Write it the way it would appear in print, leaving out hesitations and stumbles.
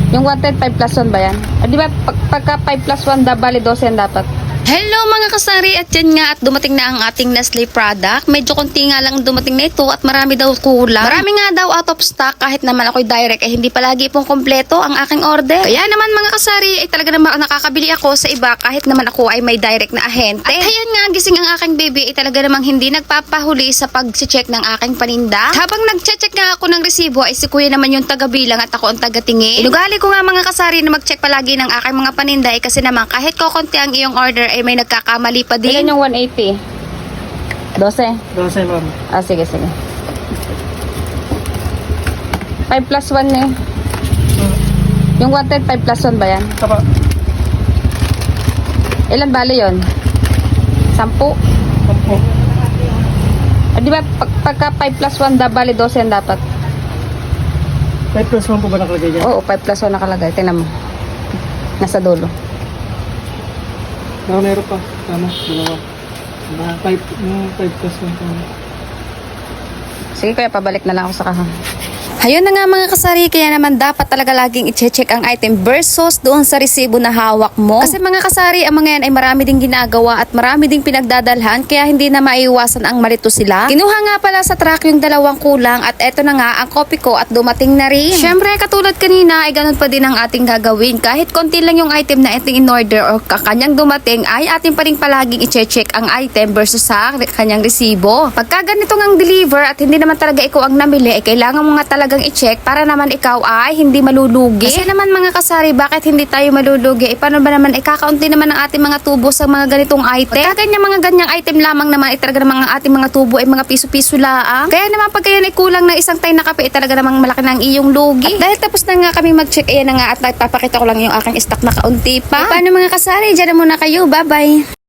Yung wanted 5 plus 1 ba yan? Di ba pagka 5 plus 1 bali 12 yan dapat? Hello mga kasari, at yan nga at dumating na ang ating Nestle product. Medyo konti nga lang dumating na ito at marami daw kulang. Marami nga daw out of stock kahit naman ako'y direct ay hindi palagi pong kompleto ang aking order. Kaya naman mga kasari ay talaga naman nakakabili ako sa iba kahit naman ako ay may direct na ahente. At ayan nga gising ang aking baby ay talaga namang hindi nagpapahuli sa pag-check ng aking paninda. Habang nag-check nga ako ng resibo ay si kuya naman yung taga-bilang at ako ang taga-tingin. Inugali ko nga mga kasari na mag-check palagi ng aking mga paninda ay kasi naman kahit kokonti ang iyong order ay may nagkakamali pa din. Ilan yung 180? 12? 12, ma'am. Ah, sige. 5 plus 1 eh. Yung wanted 5 plus 1 ba yan? Tapa. Ilan bali yun? 10? Opo. Di ba pagka 5 plus 1 bali 12 yan dapat? 5 plus 1 po ba nakalagay dyan? Oo, 5 plus 1 nakalagay. Tingnan mo. Nasa dulo. Meron pa. Tama. Dalawa. 5 plus 1 po. Sige kuya, pabalik na lang ako sa kahang. Ayun na nga mga kasari, kaya naman dapat talaga laging i-check ang item versus doon sa resibo na hawak mo. Kasi mga kasari, ang mga yan ay marami ding ginagawa at marami ding pinagdadalhan kaya hindi na maiiwasan ang malito sila. Kinuha nga pala sa truck yung dalawang kulang at eto na nga ang copy ko at dumating na rin. Syempre katulad kanina ay ganun pa din ang ating gagawin. Kahit konti lang yung item na ating in-order o kakanyang dumating ay ating pa rin palaging i-check ang item versus sa kanyang resibo. Pagka ganito ngang deliver at hindi naman talaga ikaw ang namili, ay kailangan mo nga talagang i-check para naman ikaw ay hindi malulugi. Kasi naman mga kasari, bakit hindi tayo malulugi? Paano ba naman kakaunti naman ang ating mga tubo sa mga ganitong item? Pagka mga ganyang item lamang naman, talaga naman ang ating mga tubo ay mga piso-piso laang. Kaya naman pag kayo ay kulang ng isang tay na kape, talaga namang malaki ng iyong lugi. At dahil tapos na nga kami mag-check, ayan na nga at nagpapakita ko lang yung aking stock na kaunti pa. Paano mga kasari? Diyan na muna kayo. Bye-bye!